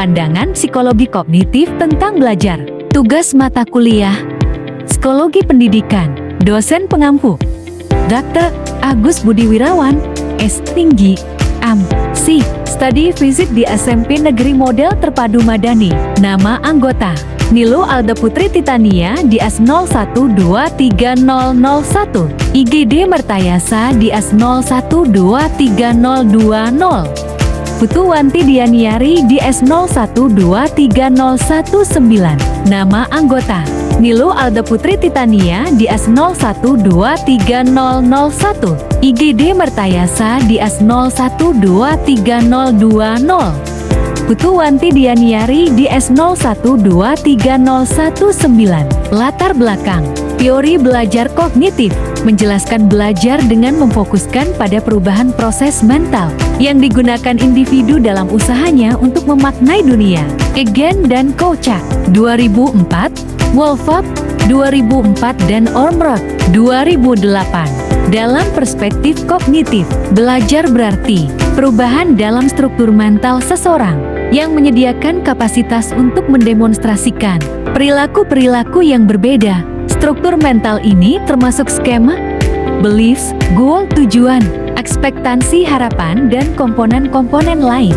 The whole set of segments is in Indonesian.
pandangan psikologi kognitif tentang belajar. Tugas mata kuliah Psikologi Pendidikan. Dosen pengampu Dr. Agus Budi Wirawan, S.Tinggi, M.Si. Studi Fisik di SMP Negeri Model Terpadu Madani. Nama anggota Nilu Alda Putri Titania di AS 01230001. IGD Mertayasa di AS 01230020. Putuwanti Dianiari di S 01230119. Nama anggota Nilu Alda Putri Titania di AS 01230001. IGD Mertayasa di AS 01230020. Putuwanti Dianiari di S 01230119. Latar belakang teori belajar kognitif menjelaskan belajar dengan memfokuskan pada perubahan proses mental yang digunakan individu dalam usahanya untuk memaknai dunia. Egan dan Kouchak 2004, Wolfap 2004 dan Ormrod 2008. Dalam perspektif kognitif, belajar berarti perubahan dalam struktur mental seseorang yang menyediakan kapasitas untuk mendemonstrasikan perilaku-perilaku yang berbeda. Struktur mental ini termasuk skema, beliefs, goal, tujuan, ekspektasi, harapan, dan komponen-komponen lain.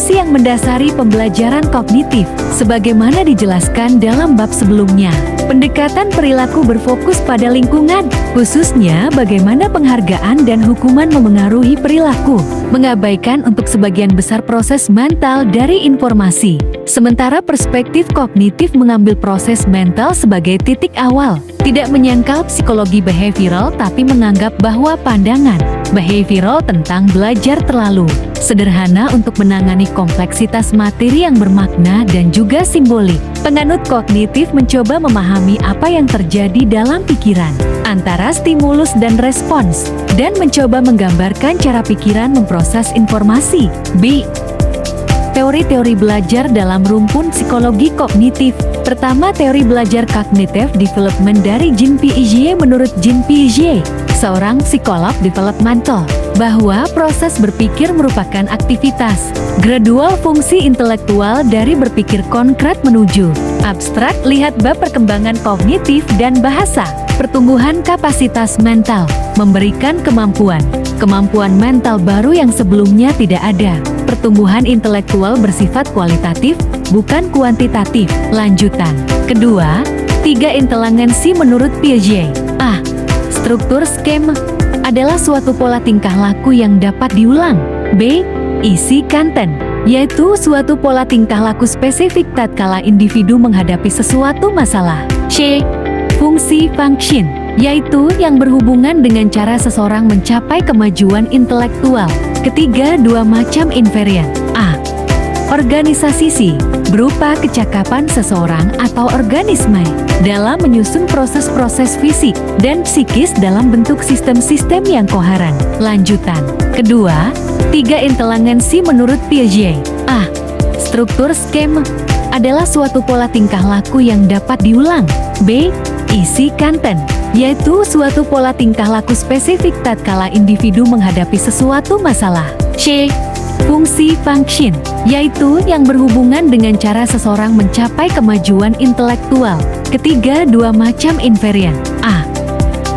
Yang mendasari pembelajaran kognitif, sebagaimana dijelaskan dalam bab sebelumnya. Pendekatan perilaku berfokus pada lingkungan, khususnya bagaimana penghargaan dan hukuman memengaruhi perilaku, mengabaikan untuk sebagian besar proses mental dari informasi. Sementara perspektif kognitif mengambil proses mental sebagai titik awal, tidak menyangkal psikologi behavioral tapi menganggap bahwa pandangan behavioral tentang belajar terlalu sederhana untuk menangani kompleksitas materi yang bermakna dan juga simbolik. Penganut kognitif mencoba memahami apa yang terjadi dalam pikiran antara stimulus dan respons, dan mencoba menggambarkan cara pikiran memproses informasi. B. Teori-teori belajar dalam rumpun psikologi kognitif. Pertama, teori belajar cognitive development dari Jean Piaget. Menurut Jean Piaget, seorang psikolog developmental, bahwa proses berpikir merupakan aktivitas gradual fungsi intelektual dari berpikir konkret menuju abstrak. Lihat bab perkembangan kognitif dan bahasa. Pertumbuhan kapasitas mental memberikan kemampuan mental baru yang sebelumnya tidak ada. Pertumbuhan intelektual bersifat kualitatif, bukan kuantitatif. Lanjutan. Kedua, 3 intelligensi menurut Piaget. A. Struktur skema adalah suatu pola tingkah laku yang dapat diulang. B. Isi content, yaitu suatu pola tingkah laku spesifik tatkala individu menghadapi sesuatu masalah. C. Fungsi function, yaitu yang berhubungan dengan cara seseorang mencapai kemajuan intelektual. Ketiga, 2 macam invariant. A. Organisasi C, berupa kecakapan seseorang atau organisme dalam menyusun proses-proses fisik dan psikis dalam bentuk sistem-sistem yang koheren. Lanjutan. Kedua, 3 inteligensi menurut Piaget. A. Struktur skema adalah suatu pola tingkah laku yang dapat diulang. B. Isi content, yaitu suatu pola tingkah laku spesifik tatkala individu menghadapi sesuatu masalah. C. Fungsi function, yaitu yang berhubungan dengan cara seseorang mencapai kemajuan intelektual. Ketiga, 2 macam invariant. A.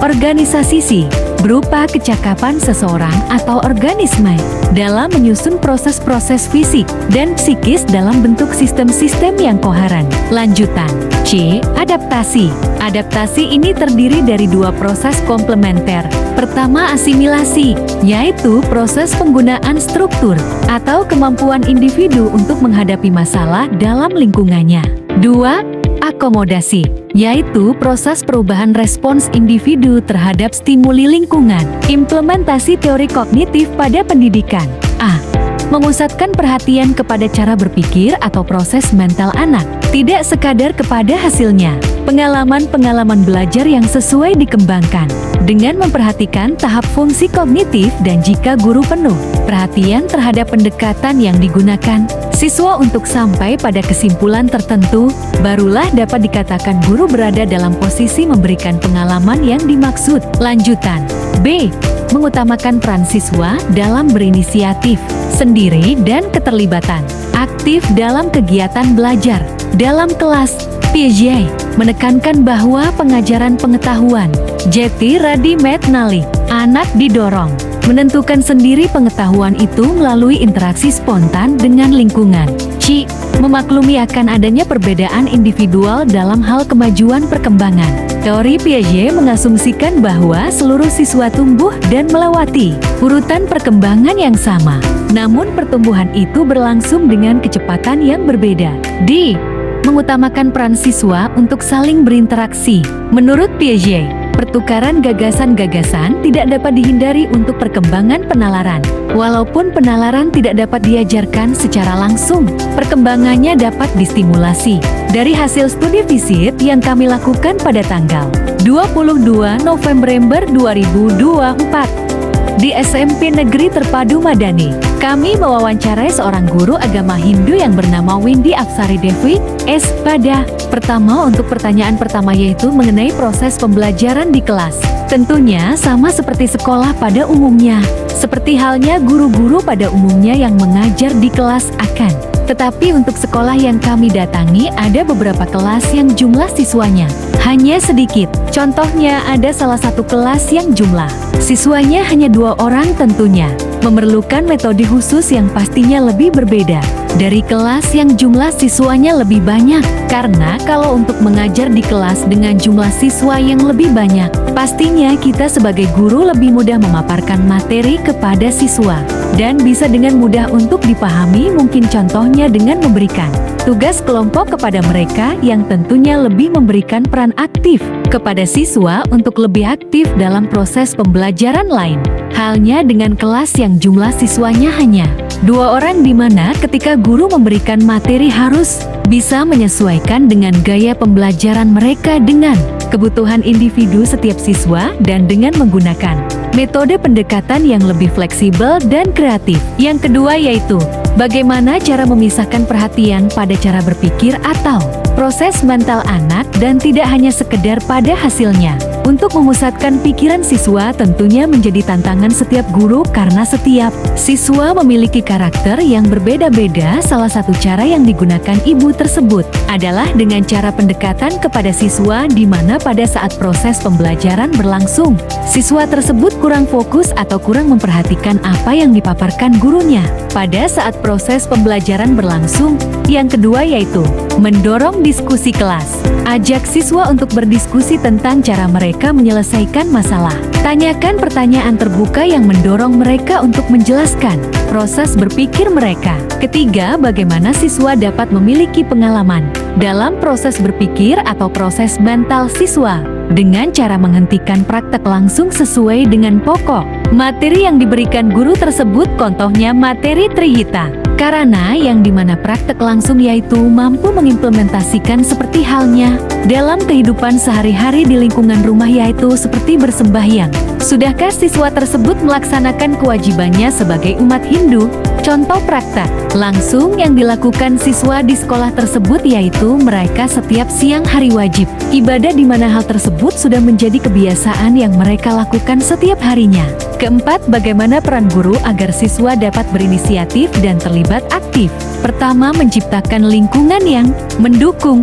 Organisasi C, berupa kecakapan seseorang atau organisme dalam menyusun proses-proses fisik dan psikis dalam bentuk sistem-sistem yang koheren. Lanjutan. C. Adaptasi. Adaptasi ini terdiri dari dua proses komplementer. Pertama, asimilasi, yaitu proses penggunaan struktur atau kemampuan individu untuk menghadapi masalah dalam lingkungannya. Dua, akomodasi, yaitu proses perubahan respons individu terhadap stimuli lingkungan. Implementasi teori kognitif pada pendidikan. A. Memusatkan perhatian kepada cara berpikir atau proses mental anak, tidak sekadar kepada hasilnya. Pengalaman-pengalaman belajar yang sesuai dikembangkan dengan memperhatikan tahap fungsi kognitif, dan jika guru penuh perhatian terhadap pendekatan yang digunakan siswa untuk sampai pada kesimpulan tertentu, barulah dapat dikatakan guru berada dalam posisi memberikan pengalaman yang dimaksud. Lanjutan. B. Mengutamakan peran siswa dalam berinisiatif sendiri dan keterlibatan aktif dalam kegiatan belajar. Dalam kelas, Piaget menekankan bahwa pengajaran pengetahuan, jeti radi metnali, anak didorong menentukan sendiri pengetahuan itu melalui interaksi spontan dengan lingkungan. C. Memaklumi akan adanya perbedaan individual dalam hal kemajuan perkembangan. Teori Piaget mengasumsikan bahwa seluruh siswa tumbuh dan melewati urutan perkembangan yang sama, namun pertumbuhan itu berlangsung dengan kecepatan yang berbeda. D. Mengutamakan peran siswa untuk saling berinteraksi. Menurut Piaget, pertukaran gagasan-gagasan tidak dapat dihindari untuk perkembangan penalaran. Walaupun penalaran tidak dapat diajarkan secara langsung, perkembangannya dapat distimulasi. Dari hasil studi visit yang kami lakukan pada tanggal 22 November 2024 di SMP Negeri Terpadu Madani, kami mewawancarai seorang guru agama Hindu yang bernama Windy Apsari Devi S. Pada pertama, untuk pertanyaan pertama yaitu mengenai proses pembelajaran di kelas. Tentunya sama seperti sekolah pada umumnya, seperti halnya guru-guru pada umumnya yang mengajar di kelas akan. Tetapi untuk sekolah yang kami datangi ada beberapa kelas yang jumlah siswanya hanya sedikit. Contohnya ada salah satu kelas yang jumlah siswanya hanya 2 orang, tentunya memerlukan metode khusus yang pastinya lebih berbeda dari kelas yang jumlah siswanya lebih banyak. Karena kalau untuk mengajar di kelas dengan jumlah siswa yang lebih banyak, pastinya kita sebagai guru lebih mudah memaparkan materi kepada siswa dan bisa dengan mudah untuk dipahami. Mungkin contohnya dengan memberikan tugas kelompok kepada mereka yang tentunya lebih memberikan peran aktif kepada siswa untuk lebih aktif dalam proses pembelajaran lain. Halnya dengan kelas yang jumlah siswanya hanya 2 orang, di mana ketika guru memberikan materi harus bisa menyesuaikan dengan gaya pembelajaran mereka dengan kebutuhan individu setiap siswa dan dengan menggunakan metode pendekatan yang lebih fleksibel dan kreatif. Yang kedua yaitu bagaimana cara memisahkan perhatian pada cara berpikir atau proses mental anak dan tidak hanya sekedar pada hasilnya. Untuk memusatkan pikiran siswa tentunya menjadi tantangan setiap guru karena setiap siswa memiliki karakter yang berbeda-beda. Salah satu cara yang digunakan ibu tersebut adalah dengan cara pendekatan kepada siswa, di mana pada saat proses pembelajaran berlangsung, siswa tersebut kurang fokus atau kurang memperhatikan apa yang dipaparkan gurunya. Pada saat proses pembelajaran berlangsung, yang kedua yaitu mendorong diskusi kelas. Ajak siswa untuk berdiskusi tentang cara mereka menyelesaikan masalah. Tanyakan pertanyaan terbuka yang mendorong mereka untuk menjelaskan proses berpikir mereka. Ketiga, bagaimana siswa dapat memiliki pengalaman dalam proses berpikir atau proses mental siswa dengan cara menghentikan praktek langsung sesuai dengan pokok materi yang diberikan guru tersebut. Contohnya materi Trihita Karana, yang dimana praktek langsung yaitu mampu mengimplementasikan seperti halnya dalam kehidupan sehari-hari di lingkungan rumah, yaitu seperti bersembahyang. Sudahkah siswa tersebut melaksanakan kewajibannya sebagai umat Hindu? Contoh praktek langsung yang dilakukan siswa di sekolah tersebut yaitu mereka setiap siang hari wajib ibadah, di mana hal tersebut sudah menjadi kebiasaan yang mereka lakukan setiap harinya. Keempat, bagaimana peran guru agar siswa dapat berinisiatif dan terlibat aktif? Pertama, menciptakan lingkungan yang mendukung.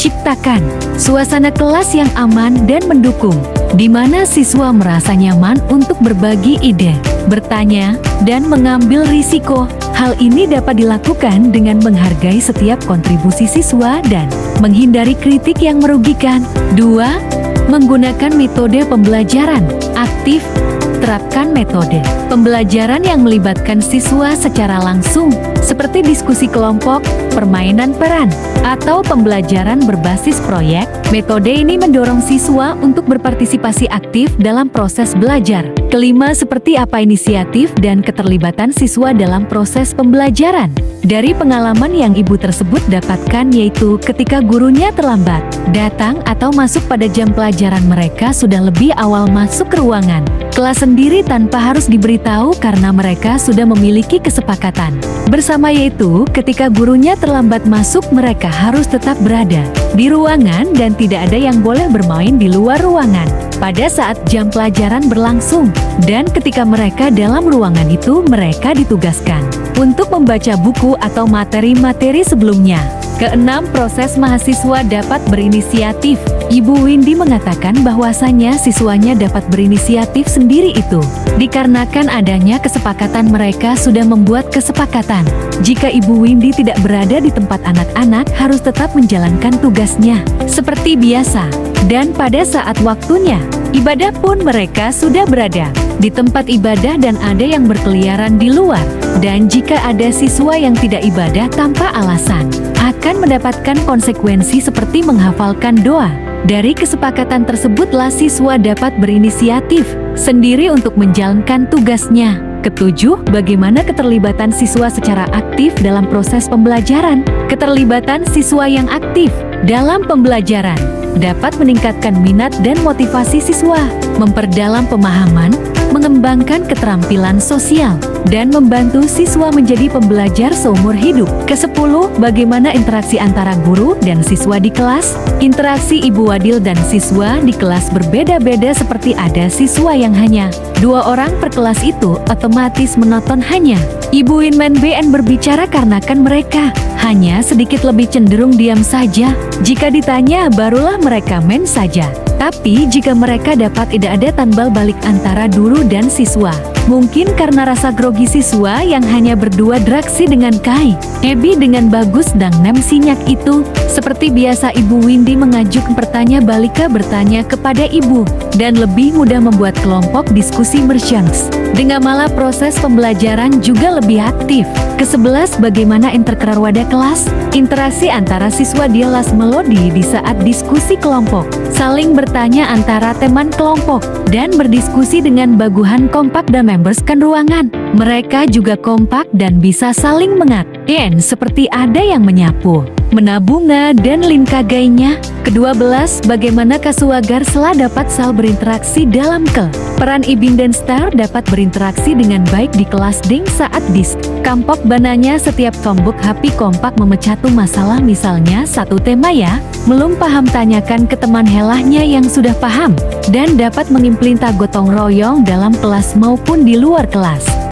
Ciptakan suasana kelas yang aman dan mendukung, di mana siswa merasa nyaman untuk berbagi ide, bertanya, dan mengambil risiko. Hal ini dapat dilakukan dengan menghargai setiap kontribusi siswa dan menghindari kritik yang merugikan. 2. Menggunakan metode pembelajaran aktif. Terapkan metode pembelajaran yang melibatkan siswa secara langsung, seperti diskusi kelompok, permainan peran, atau pembelajaran berbasis proyek. Metode ini mendorong siswa untuk berpartisipasi aktif dalam proses belajar. Kelima, seperti apa inisiatif dan keterlibatan siswa dalam proses pembelajaran. Dari pengalaman yang ibu tersebut dapatkan, yaitu ketika gurunya terlambat datang atau masuk pada jam pelajaran, mereka sudah lebih awal masuk ke ruangan kelas sendiri tanpa harus diberitahu karena mereka sudah memiliki kesepakatan bersama, yaitu ketika gurunya terlambat masuk, mereka harus tetap berada di ruangan dan tidak ada yang boleh bermain di luar ruangan pada saat jam pelajaran berlangsung. Dan ketika mereka dalam ruangan itu, mereka ditugaskan untuk membaca buku atau materi-materi sebelumnya. Keenam, proses mahasiswa dapat berinisiatif. Ibu Windy mengatakan bahwasanya siswanya dapat berinisiatif sendiri itu dikarenakan adanya kesepakatan. Mereka sudah membuat kesepakatan jika Ibu Windy tidak berada di tempat, anak-anak harus tetap menjalankan tugasnya seperti biasa. Dan pada saat waktunya ibadah pun mereka sudah berada di tempat ibadah dan ada yang berkeliaran di luar. Dan jika ada siswa yang tidak ibadah tanpa alasan, akan mendapatkan konsekuensi seperti menghafalkan doa. Dari kesepakatan tersebutlah siswa dapat berinisiatif sendiri untuk menjalankan tugasnya. Ketujuh, bagaimana keterlibatan siswa secara aktif dalam proses pembelajaran. Keterlibatan siswa yang aktif dalam pembelajaran dapat meningkatkan minat dan motivasi siswa, memperdalam pemahaman, mengembangkan keterampilan sosial, dan membantu siswa menjadi pembelajar seumur hidup. Kesepuluh, bagaimana interaksi antara guru dan siswa di kelas. Interaksi Ibu Wadil dan siswa di kelas berbeda-beda, seperti ada siswa yang hanya 2 orang per kelas, itu otomatis menonton hanya Ibu Winman BN berbicara karena kan mereka hanya sedikit lebih cenderung diam saja. Jika ditanya barulah mereka main saja. Tapi jika mereka dapat tidak ada tambal balik antara guru dan siswa, mungkin karena rasa grogi siswa yang hanya berdua draksi dengan Kai, Ebi dengan Bagus dan Nem Sinyak itu. Seperti biasa Ibu Windy mengajukan pertanyaan balika bertanya kepada Ibu, dan lebih mudah membuat kelompok diskusi merchants. Dengan malah proses pembelajaran juga lebih aktif. Ke-11, bagaimana interkerarwada kelas. Interaksi antara siswa di kelas melodi di saat diskusi kelompok, saling bertanya antara teman kelompok, dan berdiskusi dengan baguhan kompak dan memberskan ruangan. Mereka juga kompak dan bisa saling mengat-en seperti ada yang menyapu, menabunga, dan linkagainya. Ke-12, bagaimana kasuagar sela dapat sal berinteraksi dalam peran Ibing dan Star dapat berinteraksi dengan baik di kelas ding saat disk kampok bananya setiap tombok HP kompak memecatu masalah, misalnya satu tema ya belum paham, tanyakan ke teman helahnya yang sudah paham dan dapat mengimplinta gotong royong dalam kelas maupun di luar kelas.